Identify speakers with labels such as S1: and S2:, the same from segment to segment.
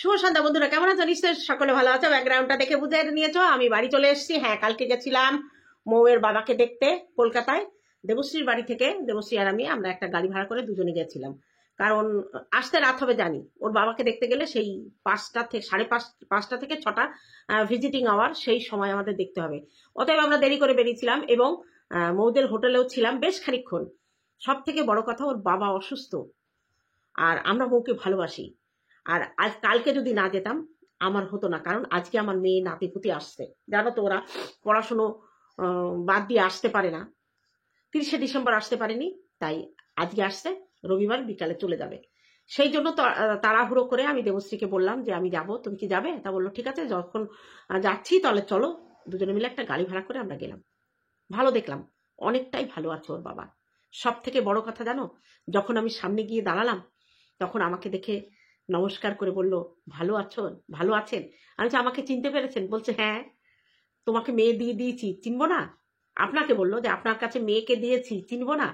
S1: শুভ সন্ধ্যা বন্ধুরা, কেমন আছো? নিশ্চয় সকলে ভালো আছো। ব্যাকগ্রাউন্ডটা দেখে বুঝে নিয়েছো আমি বাড়ি চলে এসেছি। হ্যাঁ, কালকে গেছিলাম মৌয়ের বাবাকে দেখতে কলকাতায়। দেবশ্রীর বাড়ি থেকে দেবশ্রী আর আমরা একটা গাড়ি ভাড়া করে দুজনে গেছিলাম, কারণ আসতে রাত হবে জানি। ওর বাবাকে দেখতে গেলে সেই 5টা থেকে 5:30 থেকে 6টা ভিজিটিং আওয়ার, সেই সময় আমাদের দেখতে হবে। অতএব আমরা দেরি করে বেরিয়েছিলাম এবং মৌদের হোটেলেও ছিলাম বেশ খানিকক্ষণ। সব থেকে বড় কথা, ওর বাবা অসুস্থ আর আমরা মৌকে ভালোবাসি। আর আজ কালকে যদি না যেতাম আমার হতো না, কারণ আজকে আমার মেয়ে নাতিপুতি আসছে। জানো তো, ওরা পড়াশুনো বাদ দিয়ে আসতে পারে না। 30শে ডিসেম্বর আসতে পারেনি, তাই আজকে আসছে, রবিবার বিকালে চলে যাবে। সেই জন্য তাড়াহুড়ো করে আমি দেবশ্রীকে বললাম যে আমি যাব, তুমি কি যাবে? তা বললো ঠিক আছে, যখন যাচ্ছি তাহলে চলো। দুজনে মিলে একটা গাড়ি ভাড়া করে আমরা গেলাম। ভালো দেখলাম, অনেকটাই ভালো আছে ওর বাবা। সব থেকে বড় কথা জানো, যখন আমি সামনে গিয়ে দাঁড়ালাম তখন আমাকে দেখে নমস্কার করে বলল, ভালো আছো? ভালো আছেন? আমি বলছি, আমাকে চিনতে পেরেছেন? বলছে হ্যাঁ, তোমাকে মেয়ে দিয়ে দিয়েছি, চিনবো না? আপনাকে বললো যে আপনার কাছে মেয়েকে দিয়েছি, চিনবো না?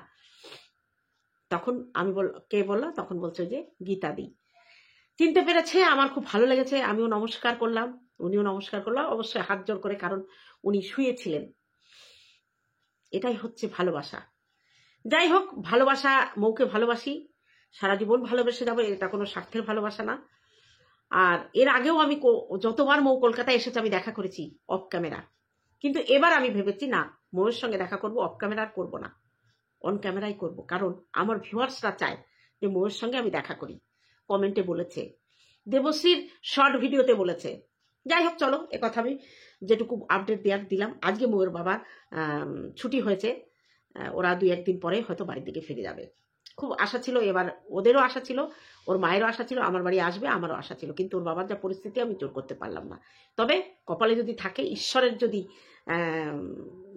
S1: তখন আমি কে বললো? তখন বলছে যে গীতা দি। চিনতে পেরেছে, আমার খুব ভালো লেগেছে। আমিও নমস্কার করলাম, উনিও নমস্কার করলাম, অবশ্যই হাত জোর করে, কারণ উনি শুয়েছিলেন। এটাই হচ্ছে ভালোবাসা। যাই হোক, ভালোবাসা, মৌকে ভালোবাসি, সারা জীবন ভালোবেসে যাবো, এটা কোনো স্বার্থের ভালোবাসা না। আর এর আগেও আমি যতবার মৌ কলকাতায় এসেছে আমি দেখা করেছি অফ ক্যামেরা, কিন্তু এবার আমি ভেবেছি না, মৌয়ের সঙ্গে দেখা করব, অফ ক্যামেরা আর করবো না, অন ক্যামেরাই করব। কারণ আমার ভিউয়ার্সরা চায় যে মৌয়ের সঙ্গে আমি দেখা করি। কমেন্টে বলেছে, দেবশ্রীর শর্ট ভিডিওতে বলেছে। যাই হোক, চলো, কথা আমি যেটুকু আপডেট দিলাম। আজকে মৌয়ের বাবার ছুটি হয়েছে, ওরা 2-1 দিন পরে হয়তো বাড়ির দিকে ফিরে যাবে। খুব আশা ছিল, এবার ওদেরও আশা ছিল, ওর মায়েরও আশা ছিল আমার বাড়ি আসবে, আমারও আশা ছিল, কিন্তু ওর বাবার যা পরিস্থিতি আমি জোর করতে পারলাম না। তবে কপালে যদি থাকে, ঈশ্বরের যদি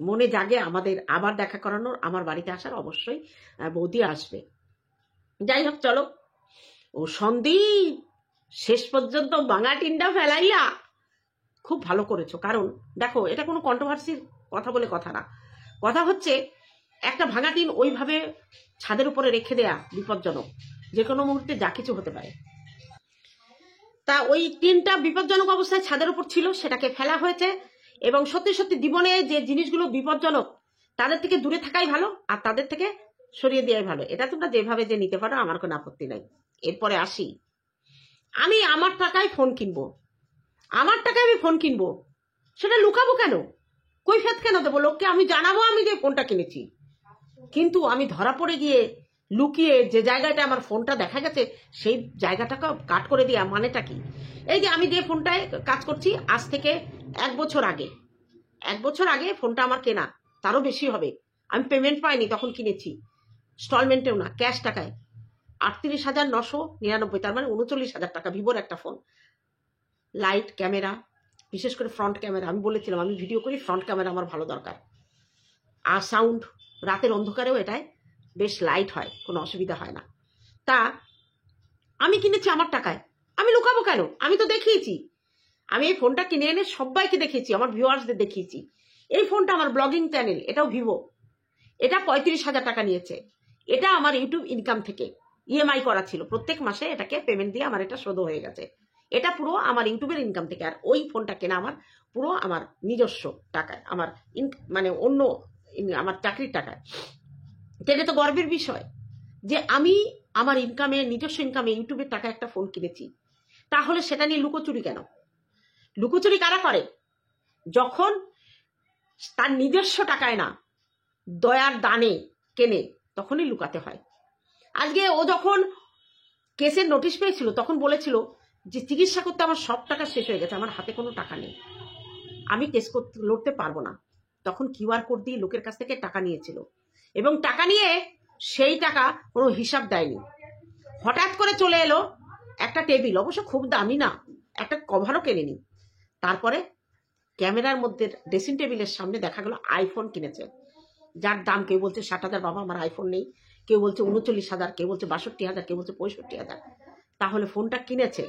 S1: মনে জাগে আমাদের আবার দেখা করানোর, আমার বাড়িতে আসার, অবশ্যই বৌদি আসবে। যাই হোক, চলো। ও সন্দীপ, শেষ পর্যন্ত বাঙা টিন্ডা ফেলাইয়া খুব ভালো করেছো। কারণ দেখো, এটা কোনো কন্ট্রোভার্সির কথা বলে কথা না। কথা হচ্ছে, একটা ভাঙা টিন ওইভাবে ছাদের উপরে রেখে দেয়া বিপজ্জনক, যে কোনো মুহূর্তে যা কিছু হতে পারে। তা ওই টিনটা বিপজ্জনক অবস্থায় ছাদের উপর ছিল, সেটাকে ফেলা হয়েছে। এবং সত্যি সত্যি জীবনে যে জিনিসগুলো বিপজ্জনক, তাদের থেকে দূরে থাকাই ভালো, আর তাদের থেকে সরিয়ে দেওয়াই ভালো। এটা তোমরা যেভাবে যে নিতে পারো, আমার কোনো আপত্তি নাই। এরপরে আসি, আমি আমার টাকায় ফোন কিনবো, আমার টাকায় আমি ফোন কিনবো, সেটা লুকাবো কেন? কৈফিয়ত কেন দেবো লোককে? আমি জানাবো আমি যে ফোনটা কিনেছি, কিন্তু আমি ধরা পড়ে গিয়ে লুকিয়ে যে জায়গাটা আমার ফোনটা দেখা গেছে সেই জায়গাটাকে কাট করে দেওয়া মানেটা কি? এই যে আমি যে ফোনটায় কাজ করছি, আজ থেকে 1 বছর আগে, 1 বছর আগে ফোনটা আমার কেনা, তারও বেশি হবে। আমি পেমেন্ট পাইনি তখন কিনেছি, ইনস্টলমেন্টেও না, ক্যাশ টাকায়। 38,999, তার মানে 39,000 টাকা, ভিভোর একটা ফোন। লাইট, ক্যামেরা, বিশেষ করে ফ্রন্ট ক্যামেরা, আমি বলেছিলাম আমি ভিডিও করি, ফ্রন্ট ক্যামেরা আমার ভালো দরকার। আর সাউন্ড, রাতের অন্ধকারেও এটায় বেশ লাইট হয়, কোনো অসুবিধা হয় না। তা আমি কিনেছি আমার টাকায়, আমি লুকাবো কেন? আমি তো দেখিয়েছি, আমি এই ফোনটা কিনে এনে সবাইকে দেখিয়েছি, আমার ভিউয়ার্সদের দেখিয়েছি। এই ফোনটা আমার ব্লগিং চ্যানেল, এটাও ভিভো, এটা 35,000 টাকা নিয়েছে। এটা আমার ইউটিউব ইনকাম থেকে ইএমআই করা ছিল, প্রত্যেক মাসে এটাকে পেমেন্ট দিয়ে আমার এটা শোধ হয়ে গেছে। এটা পুরো আমার ইউটিউবের ইনকাম থেকে। আর ওই ফোনটা কেনা আমার পুরো আমার নিজস্ব টাকায়, আমার মানে অন্য আমার চাকরির টাকায়। এটা তো গর্বের বিষয় যে আমি আমার ইনকামে, নিজস্ব ইনকামে, ইউটিউবের টাকা একটা ফোন কিনেছি। তাহলে সেটা নিয়ে লুকোচুরি কেন? লুকোচুরি কারা করে? যখন তার নিজস্ব টাকায় না, দয়ার দানে কেনে, তখনই লুকাতে হয়। আজকে ও যখন কেসের নোটিশ পেয়েছিল তখন বলেছিল যে চিকিৎসা করতে আমার সব টাকা শেষ হয়ে গেছে, আমার হাতে কোনো টাকা নেই, আমি কেস লড়তে পারবো না। তখন কিউআর কোড দিয়ে লোকের কাছ থেকে টাকা নিয়েছিল, এবং টাকা নিয়ে সেই টাকা কোনো হিসাব দেয়নি। হঠাৎ করে চলে এলো একটা টেবিল, অবশ্য খুব দামি না, একটা কভারও কেনেনি। তারপরে ক্যামেরার মধ্যে ড্রেসিং টেবিলের সামনে দেখা গেল আইফোন কিনেছে, যার দাম কেউ বলছে 60,000, বাবা আমার আইফোন নেই, কেউ বলছে 39,000, কেউ বলছে 62,000, কেউ বলছে 65,000। তাহলে ফোনটা কিনেছে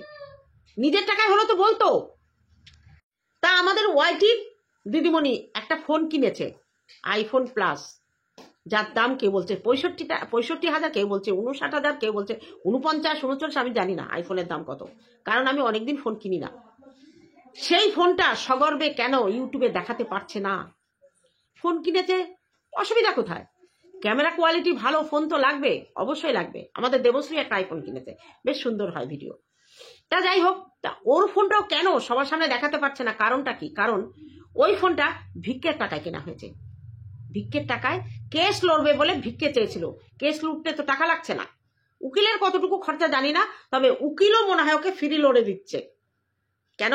S1: নিজের টাকায় হলো তো বলতো। তা আমাদের ওয়াইটির দিদিমণি একটা ফোন কিনেছে, আইফোন প্লাস, যার দাম কেউ বলছে 65,000, কেউ বলছে 59,000, কেউ বলছে 49, 39, আমি জানি না আইফোনের দাম কত, কারণ আমি অনেকদিন ফোন কিনি না। সেই ফোনটা সগর্বে কেন ইউটিউবে দেখাতে পারছে না? ফোন কিনেছে, অসুবিধা কোথায়? ক্যামেরা কোয়ালিটি ভালো, ফোন তো লাগবে, অবশ্যই লাগবে। আমাদের দেবশ্রী একটা আইফোন কিনেছে, বেশ সুন্দর হয় ভিডিও। তা যাই হোক, তা ওর ফোনটাও কেন সবার সামনে দেখাতে পারছে না? কারণটা কি? কারণ ওই ফোনটা ভিক্ষের টাকায় কেনা হয়েছে। ভিক্ষের টাকায় কেস লড়বে বলে ভিক্ষে চেয়েছিল। কেস লুটতে তো টাকা লাগছে না। উকিলের কতটুকু খরচা জানি না, তবে উকিলও মনে হয় ওকে ফ্রি লড়ে দিচ্ছে। কেন?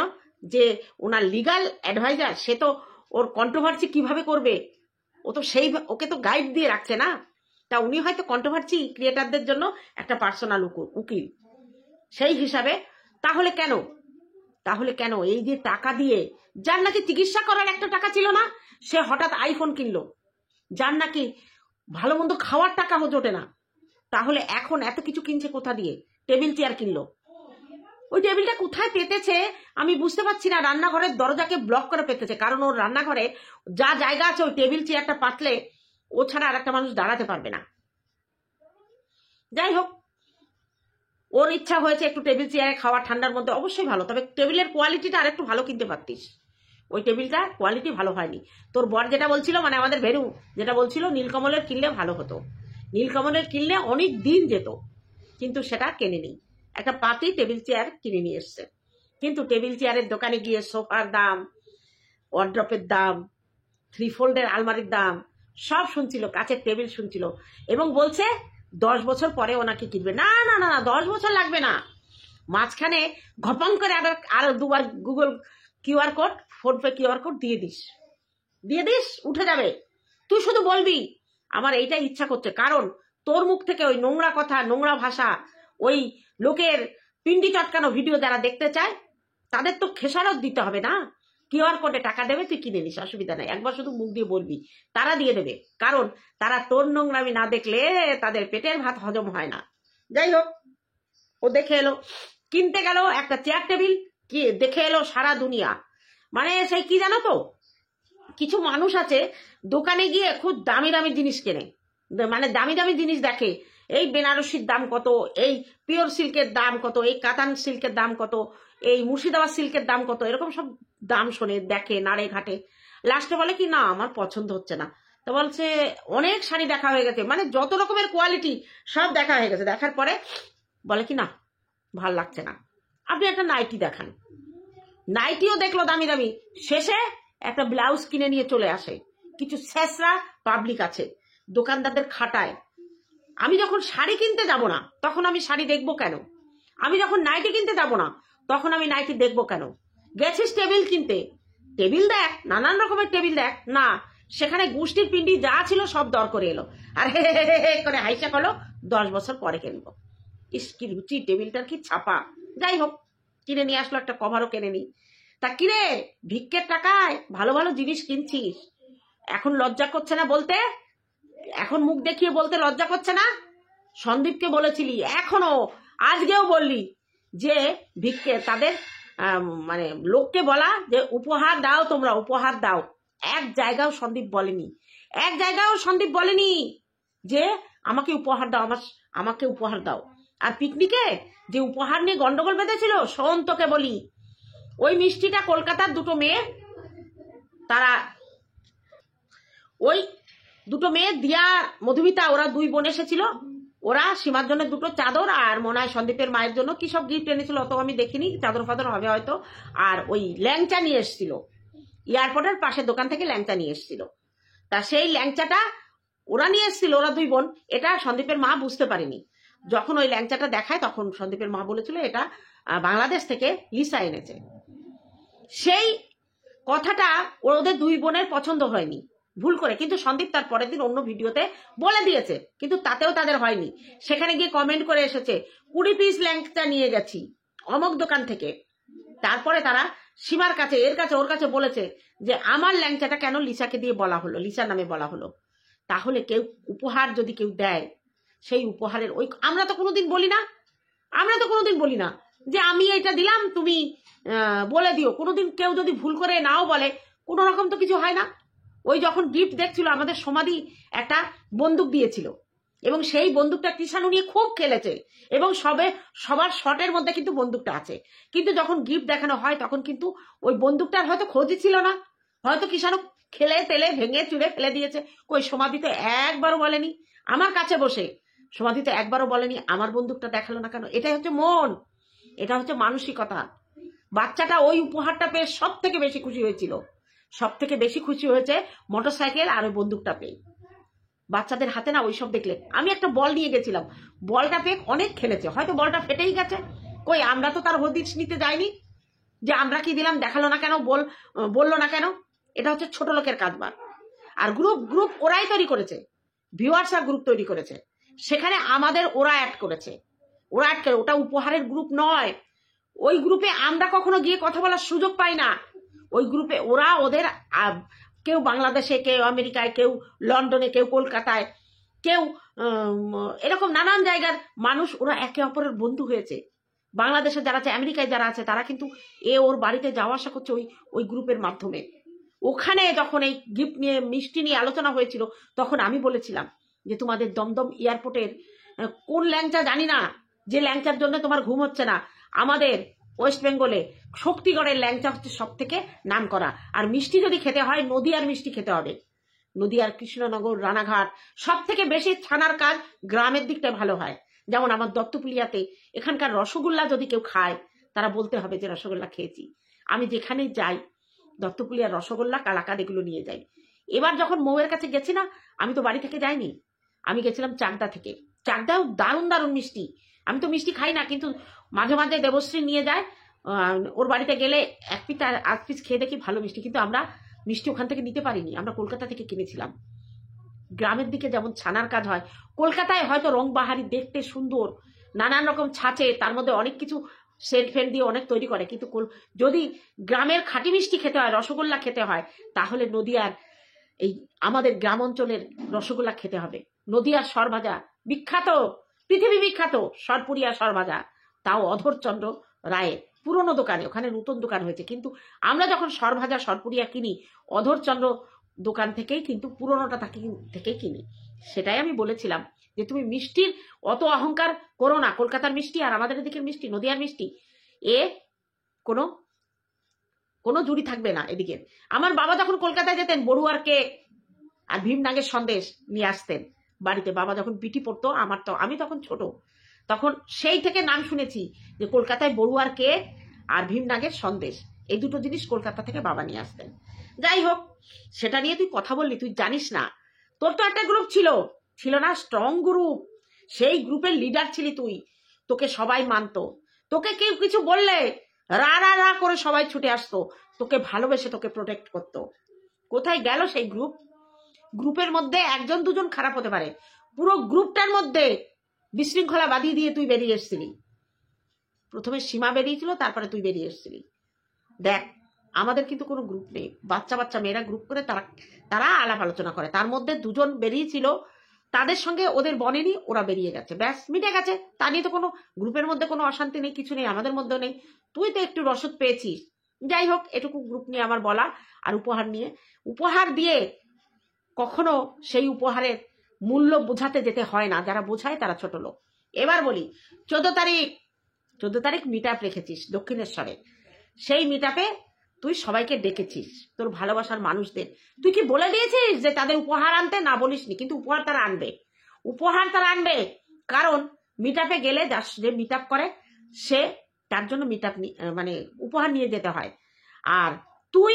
S1: যে ওনার লিগাল অ্যাডভাইজার, সে তো ওর কন্ট্রোভার্সি কিভাবে করবে, ও তো ওকে তো গাইড দিয়ে রাখছে না। তা উনি হয়তো কন্ট্রোভার্সি ক্রিয়েটারদের জন্য একটা পার্সোনাল উকিল, সেই হিসাবে। তাহলে কেন এই যে টাকা দিয়ে, যার নাকি চিকিৎসা করার একটা টাকা ছিল না, সে হঠাৎ আইফোন কিনলো, যার নাকি ভালো মন্দ খাওয়ার টাকা জোটে না, তাহলে এখন এত কিছু কিনছে কোথা দিয়ে? টেবিল চেয়ার কিনলো। ওই টেবিলটা কোথায় পেতেছে আমি বুঝতে পারছি না। রান্নাঘরের দরজাকে ব্লক করে পেতেছে, কারণ ওর রান্নাঘরে যা জায়গা আছে ওই টেবিল চেয়ারটা পাতলে ও ছাড়া আর একটা মানুষ দাঁড়াতে পারবে না। যাই হোক, ওর ইচ্ছা হয়েছে একটু টেবিল চেয়ারে খাওয়া ঠান্ডার মধ্যে, অবশ্যই ভালো, তবে টেবিলের কোয়ালিটিটা আর একটু ভালো কিনতে পারতিস। ওই টেবিলটা কোয়ালিটি ভালো হয়নি। তোর বর যেটা বলছিল, মানে আমাদের ভেরু যেটা বলছিল, নীলকমলের কিনলে ভালো হতো, নীলকমলের কিনলে অনেক দিন যেত, কিন্তু সেটা কেনেনি। একটা পাতি টেবিল চেয়ার কিনে নিয়ে এসছে, কিন্তু টেবিল চেয়ারের দোকানে গিয়ে সোফার দাম, ওয়ার্ড্রপের দাম, 3 ফোল্ডের আলমারির দাম সব শুনছিল, কাচের টেবিল শুনছিল, এবং বলছে 10 বছর পরে ওনাকে কিনবে। না না না, 10 বছর লাগবে না, মাঝখানে ঘপং করে আরো 2বার Google QR code, PhonePe QR code দিয়ে দিস, উঠে যাবে। তুই শুধু বলবি আমার এইটাই ইচ্ছা করছে, কারণ তোর মুখ থেকে ওই নোংরা কথা, নোংরা ভাষা, ওই লোকের পিন্ডি চটকানো ভিডিও যারা দেখতে চায় তাদের তো খেসারত দিতে হবে না। কিউআর কোডে টাকা দেবে, তুই কিনে নিস, অসুবিধা নাই। একবার শুধু মুখ দিয়ে বলবি, তারা দিয়ে দেবে, কারণ তারা তোর নোংরামি না দেখলে তাদের পেটের ভাত হজম হয় না। যাই হোক, ও দেখে এলো, কিনতে গেল একটা চেয়ার টেবিল, কি দেখে এলো সারা দুনিয়া। মানে সেই কি জানো তো, কিছু মানুষ আছে দোকানে গিয়ে খুব দামি দামি জিনিস কেনে, মানে দামি দামি জিনিস দেখে, এই বেনারসির দাম কত, এই পিওর সিল্কের দাম কত, এই কাতান সিল্কের দাম কত, এই মুর্শিদাবাদ সিল্কের দাম কত, এরকম সব দাম শোনে, দেখে, নাড়ে ঘাটে, লাস্টে বলে কি না আমার পছন্দ হচ্ছে না। তো বলছে অনেক শাড়ি দেখা হয়ে গেছে, মানে যত রকমের কোয়ালিটি সব দেখা হয়ে গেছে, দেখার পরে বলে কি না ভাল লাগছে না, আপনি একটা নাইটি দেখান। নাইটিও দেখলো দামি দামি, শেষে একটা ব্লাউজ কিনে নিয়ে চলে আসে। কিছু ছেঁচড়া পাবলিক আছে, দোকানদারদের খাটায়। আমি যখন শাড়ি কিনতে যাব না তখন আমি শাড়ি দেখবো কেন? আমি যখন নাইটি কিনতে যাব না তখন আমি নাইটি দেখবো কেন? গেছিস টেবিল কিনতে, টেবিল দেখ, নানান রকমের টেবিল দেখ, না সেখানে গোষ্ঠীর পিন্ডি যা ছিল সব দর করে এলো, আর হে করে হাইসা করলো 10 বছর পরে কিনবো। ইস কি রুচি, টেবিলটার কি ছাপা। যাই হোক, কিনে নিয়ে আসলো, একটা কভারও কিনে নি। তা কিরে, ভিক্ষের টাকায় ভালো ভালো জিনিস কিনছিস, এখন লজ্জা করছে না বলতে? এখন মুখ দেখিয়ে বলতে লজ্জা করছে না? সন্দীপকে বলেছিলি, এখনো আজকেও বললি যে ভিক্ষে তাদের মানে লোককে বলা যে উপহার দাও, তোমরা উপহার দাও। এক জায়গাও সন্দীপ বলেনি যে আমাকে উপহার দাও, আমাকে উপহার দাও। আর পিকনিকে যে উপহার নিয়ে গন্ডগোল বেঁধেছিল, শোন তোকে বলি, ওই মিষ্টিটা কলকাতার দুটো মেয়ে, তারা ওই দুটো মেয়ে দিয়া মধুমিতা, ওরা 2 বোন এসেছিল, ওরা সীমার জন্য 2টো চাদর আর মনে হয় সন্দীপের মায়ের জন্য কি সব গিফট এনেছিল, অত আমি দেখিনি, চাদর ফাদর হবে হয়তো, আর ওই ল্যাংচা নিয়ে এসেছিল, এয়ারপোর্টের পাশের দোকান থেকে ল্যাংচা নিয়ে এসেছিল। তা সেই ল্যাংচাটা ওরা নিয়ে এসেছিল, ওরা 2 বোন, এটা সন্দীপের মা বুঝতে পারেনি। যখন ওই ল্যাংচাটা দেখায় তখন সন্দীপের মা বলেছিল এটা বাংলাদেশ থেকে লিসা এনেছে। সেই কথাটা ওদের 2 বোনের পছন্দ হয়নি, ভুল করে, কিন্তু সন্দীপ তার পরের দিন অন্য ভিডিওতে বলে দিয়েছে, কিন্তু তাতেও তাদের হয়নি। সেখানে গিয়ে কমেন্ট করে এসেছে 20 পিস ল্যাংচা নিয়ে গেছি অমক দোকান থেকে। তারপরে তারা সীমার কাছে, এর কাছে, ওর কাছে বলেছে যে আমার ল্যাংচাটা কেন লিসাকে দিয়ে বলা হলো, লিসার নামে বলা হলো। তাহলে কেউ উপহার যদি কেউ দেয়, সেই উপহারের ওই আমরা তো কোনোদিন বলি না যে আমি এটা দিলাম তুমি বলে দিও। কোনোদিন কেউ যদি ভুল করে নাও বলে, কোনো রকম তো কিছু হয় না। ওই যখন গিফট দেখছিল আমাদের সমাধি একটা বন্দুক দিয়েছিল, এবং সেই বন্দুকটা কৃষাণু নিয়ে খুব খেলেছে, এবং সবার শটের মধ্যে কিন্তু বন্দুকটা আছে। কিন্তু যখন গিফট দেখানো হয় তখন কিন্তু ওই বন্দুকটার হয়তো খোঁজই ছিল না, হয়তো কৃষাণু খেলে তেলে ভেঙে চুড়ে ফেলে দিয়েছে। কই সমাধিতে একবারও বলেনি, আমার কাছে বসে সমাধিতে একবারও বলেনি আমার বন্দুকটা দেখালো না কেন। এটাই হচ্ছে মন, এটা হচ্ছে মানসিকতা। বাচ্চাটা ওই উপহারটা পেয়ে সব থেকে বেশি খুশি হয়েছিল, সব থেকে বেশি খুশি হয়েছে মোটরসাইকেল আর ওই বন্দুকটা পেয়ে। বাচ্চাদের হাতে না ওইসব দেখলে, আমি একটা বল নিয়ে গেছিলাম, বলটা পেয়ে অনেক খেলেছে, হয়তো বলটা ফেটেই গেছে। কই আমরা তো তার হদিস নিতে যাইনি যে আমরা কি দিলাম, দেখালো না কেন, বললো না কেন। এটা হচ্ছে ছোট লোকের কাজবার। আর গ্রুপ ওরাই তৈরি করেছে, ভিউয়ার্সরা গ্রুপ তৈরি করেছে, সেখানে আমাদের ওরা অ্যাড করেছে, ওটা উপহারের গ্রুপ নয়। ওই গ্রুপে আমরা কখনো গিয়ে কথা বলার সুযোগ পাই না। ওই গ্রুপে ওরা ওদের কেউ বাংলাদেশে, কেউ আমেরিকায়, কেউ লন্ডনে, কেউ কলকাতায়, কেউ এরকম নানান জায়গার মানুষ, ওরা একে অপরের বন্ধু হয়েছে। বাংলাদেশে যারা আছে, আমেরিকায় যারা আছে, তারা কিন্তু ওর বাড়িতে যাওয়া আসা করছে ওই গ্রুপের মাধ্যমে। ওখানে যখন এই গিফট নিয়ে, মিষ্টি নিয়ে আলোচনা হয়েছিল, তখন আমি বলেছিলাম যে তোমাদের দমদম এয়ারপোর্টের কোন ল্যাংচা জানি না, যে ল্যাংচার জন্য তোমার ঘুম হচ্ছে না, আমাদের ওয়েস্ট বেঙ্গলে শক্তিগড়ের ল্যাংচা হচ্ছে সব থেকে নাম করা। আর মিষ্টি যদি খেতে হয়, নদিয়ার মিষ্টি খেতে হবে। নদিয়ার কৃষ্ণনগর, রানাঘাট, সব থেকে বেশি ছানার কাজ গ্রামের দিকটা ভালো হয়। যেমন আমার দত্তপুলিয়াতে এখানকার রসগোল্লা যদি কেউ খায়, তারা বলতে হবে যে রসগোল্লা খেয়েছি। আমি যেখানে যাই দত্তপুলিয়ার রসগোল্লা, কালাকাদ এগুলো নিয়ে যাই। এবার যখন মৌয়ের কাছে গেছি না, আমি তো বাড়ি থেকে যাইনি, আমি গেছিলাম চাকদা থেকে। চাকদাও দারুণ দারুণ মিষ্টি। আমি তো মিষ্টি খাই না, কিন্তু মাঝে মাঝে দেবশ্রী নিয়ে যায়, ওর বাড়িতে গেলে এক পিস খেয়ে দেখি ভালো মিষ্টি। কিন্তু আমরা মিষ্টি ওখান থেকে নিতে পারিনি, আমরা কলকাতা থেকে কিনেছিলাম। গ্রামের দিকে যেমন ছানার কাজ হয়, কলকাতায় হয়তো রংবাহারি, দেখতে সুন্দর, নানান রকম ছাঁচে, তার মধ্যে অনেক কিছু সেন্ট ফেন্ট দিয়ে অনেক তৈরি করে। কিন্তু যদি গ্রামের খাঁটি মিষ্টি খেতে হয়, রসগোল্লা খেতে হয়, তাহলে নদিয়ার এই আমাদের গ্রাম অঞ্চলের রসগোল্লা খেতে হবে। নদিয়ার সরভাজা বিখ্যাত, পৃথিবী বিখ্যাত সরপুরিয়া সরভাজা, তাও অধরচন্দ্র রায়ের পুরনো দোকানে, ওখানে নতুন দোকান হয়েছে। কিন্তু আমরা যখন সরভাজা সরপুরিয়া কিনি, অধরচন্দ্র দোকান থেকেই কিন্তু পুরনোটা থেকেই কিনি। সেটাই আমি বলেছিলাম যে তুমি মিষ্টির অত অহংকার করো না। কলকাতার মিষ্টি আর আমাদের এদিকের মিষ্টি, নদিয়ার মিষ্টি, কোনো জুড়ি থাকবে না এদিকে। আমার বাবা যখন কলকাতায় যেতেন, বড়ুয়ার কেক আর ভীমনাগের সন্দেশ নিয়ে আসতেন বাড়িতে। বাবা যখন পিটি পড়তো, আমি তখন ছোট, তখন সেই থেকে নাম শুনেছি যে কলকাতায় বড়ুয়ার কেক আর ভীমনাগের সন্দেশ, এই দুটো জিনিস কলকাতা থেকে বাবা নিয়ে আসতেন। যাই হোক, সেটা নিয়ে তুই কথা বললি, তুই জানিস না তোর তো একটা গ্রুপ ছিল না, স্ট্রং গ্রুপ। সেই গ্রুপের লিডার ছিলি তুই, তোকে সবাই মানতো, তোকে কেউ কিছু বললে রা রা রা করে সবাই ছুটে আসতো, তোকে ভালোবেসে তোকে প্রোটেক্ট করতো। কোথায় গেল সেই গ্রুপের মধ্যে একজন দুজন খারাপ হতে পারে, পুরো গ্রুপটার মধ্যে বিশৃঙ্খলা বাঁধিয়ে দিয়ে তুই বেরিয়ে এসেছিলি। প্রথমে সীমা বেরিয়েছিল, তারপরে তুই বেরিয়ে এসেছিলি। দেখ, আমাদের কিন্তু কোনো গ্রুপ নেই, বাচ্চা মেয়েরা গ্রুপ করে তারা আলাপ আলোচনা করে। তার মধ্যে দুজন বেরিয়েছিল, তাদের সঙ্গে ওদের বনেনি, ওরা বেরিয়ে গেছে, ব্যাস মিটে গেছে। তা নিয়ে তো কোনো গ্রুপের মধ্যে কোনো অশান্তি নেই, কিছু নেই, আমাদের মধ্যেও নেই। তুই তো একটু রসদ পেয়েছিস। যাই হোক, এটুকু গ্রুপ নিয়ে আমার বলা। আর উপহার দিয়ে কখনো সেই উপহারের মূল্য বোঝাতে যেতে হয় না, যারা বোঝায় তারা ছোট লোক। এবার বলি, 14 তারিখ মিট আপ রেখেছিস দক্ষিণেশ্বরে। সেই মিট আপে তুই সবাইকে ডেকেছিস, তোর ভালোবাসার মানুষদের। তুই কি বলে দিয়েছিস যে তাদের উপহার আনতে? না, বলিসনি, কিন্তু উপহার তারা আনবে। কারণ মিট আপে গেলে যে মিট আপ করে, সে তার জন্য মানে উপহার নিয়ে যেতে হয়। আর তুই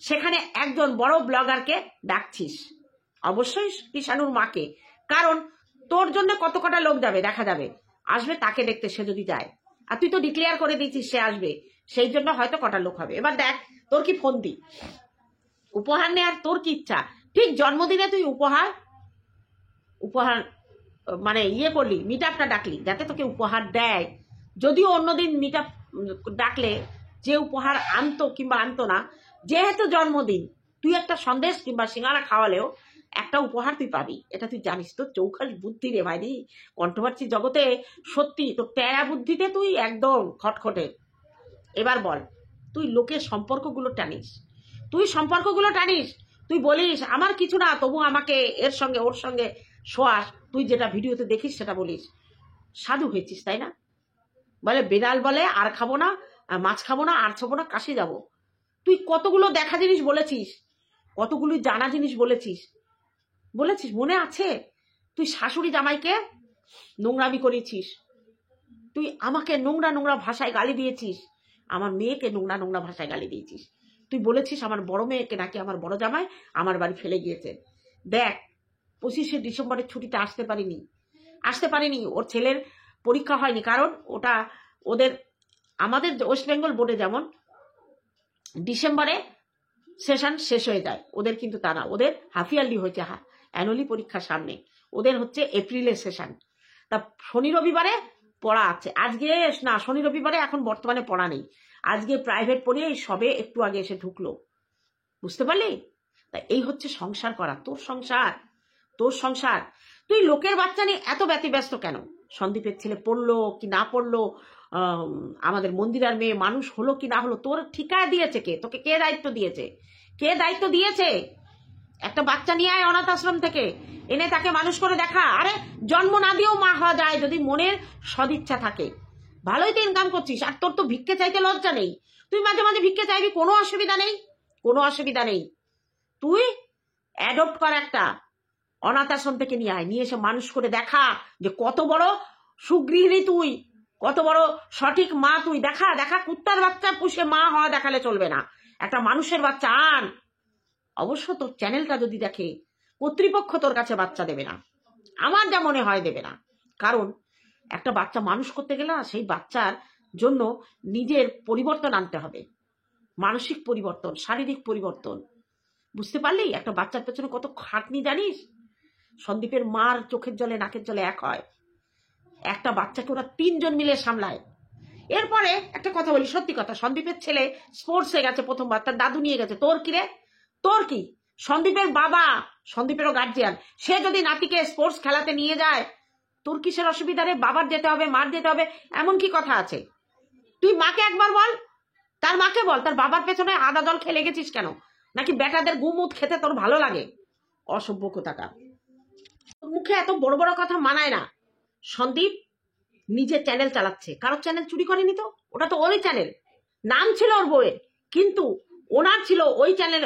S1: সেখানে একজন বড় ব্লগারকে ডাকছিস, অবশ্যই কৃষাণুর মাকে, কারণ তোর জন্য কত কটা লোক যাবে, দেখা যাবে, আসবে তাকে দেখতে, সে যদি যায়। আর তুই তো ডিক্লেয়ার করে দিয়েছিস সে আসবে, সেই জন্য হয়তো কটা লোক হবে। এবার দেখ, তোর কি ফন্দি উপহার নেয়ার, তোর কি ইচ্ছা? ঠিক জন্মদিনে তুই উপহার মানে করলি, মিট আপটা ডাকলি যাতে তোকে উপহার দেয়। যদিও অন্যদিন মিট আপ ডাকলে যে উপহার আনতো কিংবা আনতো না, যেহেতু জন্মদিন, তুই একটা সন্দেশ কিংবা সিঙ্গারা খাওয়ালেও একটা উপহার তুই পাবি, এটা তুই জানিস। তোর চৌখাস বুদ্ধি রে ভাইরি, কন্ট্রোভার্সি জগতে সত্যি তোর টেরা বুদ্ধিতে তুই একদম খটখটে। এবার বল, তুই লোকের সম্পর্কগুলো টানিস, তুই বলিস আমার কিছু না, তবু আমাকে এর সঙ্গে ওর সঙ্গে শোয়াস, তুই যেটা ভিডিওতে দেখিস সেটা বলিস। সাধু হয়েছিস তাই না? বলে বিড়াল বলে আর খাবো না, মাছ খাবো না, আর খাবো না, কাশি যাবো। তুই কতগুলো দেখা জিনিস বলেছিস, কতগুলো জানা জিনিস বলেছিস, মনে আছে? তুই শাশুড়ি জামাইকে নোংরামি করেছিস, তুই আমাকে নোংরা নোংরা ভাষায় গালি দিয়েছিস, আমার মেয়েকে নোংরা নোংরা ভাষায় গালি দিয়েছিস। তুই বলেছিস আমার বড় মেয়েকে নাকি আমার বড় জামাই আমার বাড়ি ফেলে গিয়েছে। দেখ, 25শে ডিসেম্বরের ছুটিতে আসতে পারিনি, ওর ছেলের পরীক্ষা হয়নি, কারণ ওটা ওদের আমাদের ওয়েস্ট বেঙ্গল বোর্ডে যেমন ডিসেম্বরে সেশন শেষ হয়ে যায়, ওদের কিন্তু তা না, ওদের হাফ ইয়ারলি হয়েছে, অ্যানুয়ালি পরীক্ষার সামনে, ওদের হচ্ছে এপ্রিলের সেশন। তা শনি রবিবারে পড়া আছে, আজকে না, শনি রবিবারে এখন বর্তমানে পড়া নেই, আজকে প্রাইভেট পড়িয়ে সবে একটু আগে এসে ঢুকলো, বুঝতে পারলি? তা এই হচ্ছে সংসার করা, তোর সংসার। তুই লোকের বাচ্চা নিয়ে এত ব্যতিব্যস্ত কেন? সন্দীপের ছেলে পড়লো কি না পড়লো, আমাদের মন্দিরার মেয়ে মানুষ হলো কি না হলো, তোর ঠিকায় দিয়েছে কে? তোকে কে দায়িত্ব দিয়েছে? একটা বাচ্চা নিয়ে আয় অনাথ আশ্রম থেকে, এনে তাকে মানুষ করে দেখা। আরে জন্ম না দিয়েও মা হওয়া যায় যদি মনের সদিচ্ছা থাকে। ভালোই তো ইনকাম করছিস, আর তোর তো ভিক্ষে চাইতে লজ্জা নেই। তুই মাঝে মাঝে ভিক্ষে চাইবি, কোনো অসুবিধা নেই। তুই অ্যাডপ্ট কর একটা, অনাথ আশ্রম থেকে নিয়ে আয়, নিয়ে এসে মানুষ করে দেখা যে কত বড় সুগৃহিণী তুই, কত বড় সঠিক মা তুই। দেখা কুত্তার বাচ্চা পুষে মা হওয়া দেখালে চলবে না, একটা মানুষের বাচ্চা আন। অবশ্য তোর চ্যানেলটা যদি দেখে, কর্তৃপক্ষ তোর কাছে বাচ্চা দেবে না, আমার যা মনে হয় দেবে না। কারণ একটা বাচ্চা মানুষ করতে গেলে না, সেই বাচ্চার জন্য নিজের পরিবর্তন আনতে হবে, মানসিক পরিবর্তন, শারীরিক পরিবর্তন, বুঝতে পারলি? একটা বাচ্চার পেছনে কত খাটনি জানিস? সন্দীপের মার চোখের জলে নাকের জলে এক হয়, একটা বাচ্চাকে ওরা 3 জন মিলে সামলায়। এরপরে একটা কথা বলি, সত্যি কথা, সন্দীপের ছেলে স্পোর্টসে গেছে প্রথমবার, তার দাদু নিয়ে গেছে। তোর কি? সন্দীপের বাবা, সন্দীপেরও গার্জিয়ান, সে যদি নাতিকে স্পোর্টস খেলাতে নিয়ে যায়, তোর কিসের অসুবিধা রে? বাবার যেতে হবে, মার যেতে হবে, এমন কি কথা আছে? তুই মাকে একবার বল, তার মাকে বল, তার বাবার পেছনে আদা জল খেলে গেছিস কেন? নাকি বেটাদের গুমুত খেতে তোর ভালো লাগে? অসভ্য কোথাকার, মুখে এত বড় বড় কথা মানায় না। সন্দীপ নিজের চ্যানেল চালাচ্ছে, কারোর চ্যানেল চুরি করেনি তো, ওটা তো ওরই চ্যানেল, নাম ছিল ওর বউয়ের, কিন্তু ওনার ছিল ওই চ্যানেল,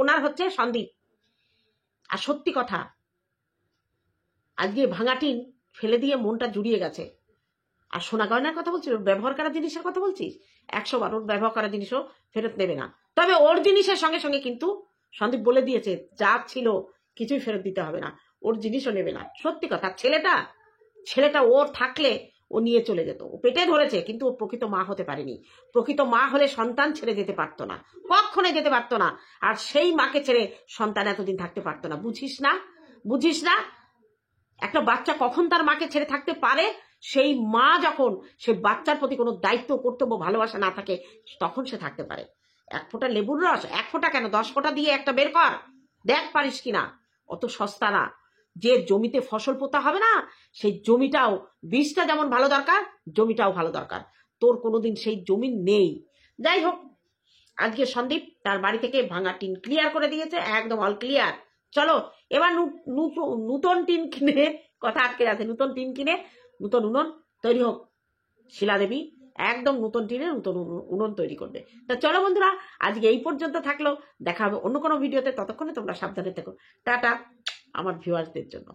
S1: ওনার হচ্ছে সন্দীপ। আর সত্যি কথা, আজকে ভাঙা টিন ফেলে দিয়ে মনটা জুড়িয়ে গেছে। আর সোনা গয়নার কথা বলছিস, ব্যবহার করা জিনিসের কথা বলছিস, 100 বার ওর ব্যবহার করা জিনিসও ফেরত নেবে না। তবে ওর জিনিসের সঙ্গে সঙ্গে কিন্তু সন্দীপ বলে দিয়েছে, যা ছিল কিছুই ফেরত দিতে হবে না, ওর জিনিসও নেবে না। সত্যি কথা, ছেলেটা ওর থাকলে ও নিয়ে চলে যেত, ও পেটে ধরেছে, কিন্তু ও প্রকৃত মা হতে পারেনি। প্রকৃত মা হলে সন্তান ছেড়ে যেতে পারতো না, কখনোই যেতে পারতো না, আর সেই মাকে ছেড়ে সন্তান এতদিন থাকতে পারতো না। বুঝিস না একটা বাচ্চা কখন তার মাকে ছেড়ে থাকতে পারে? সেই মা যখন সে বাচ্চার প্রতি কোনো দায়িত্ব, কর্তব্য, ভালোবাসা না থাকে, তখন সে থাকতে পারে। 1 ফোঁটা লেবুর রস, 1 ফোঁটা কেন, 10 ফোঁটা দিয়ে একটা বের কর, দেখ পারিস কিনা। অত সস্তা না। যে জমিতে ফসল পোতা হবে না, সেই জমিটাও, বীজটা যেমন ভালো দরকার, জমিটাও ভালো দরকার। তোর কোনোদিন সেই জমি নেই। যাই হোক, আজকে সন্দীপ তার বাড়ি থেকে ভাঙা টিন ক্লিয়ার করে দিয়েছে, একদম অল ক্লিয়ার। চলো এবার নূতন টিন কিনে, কথা আটকে যাচ্ছে, নূতন টিন কিনে নূতন উনুন তৈরি হোক। শিলাদেবী একদম নূতন টিনে নূতন উনুন তৈরি করবে। তা চলো বন্ধুরা, আজকে এই পর্যন্ত থাকলো, দেখা হবে অন্য কোনো ভিডিওতে। ততক্ষণে তোমরা সাবধানে থেকো। টাটা আমার ভিউয়ার্সদের জন্য।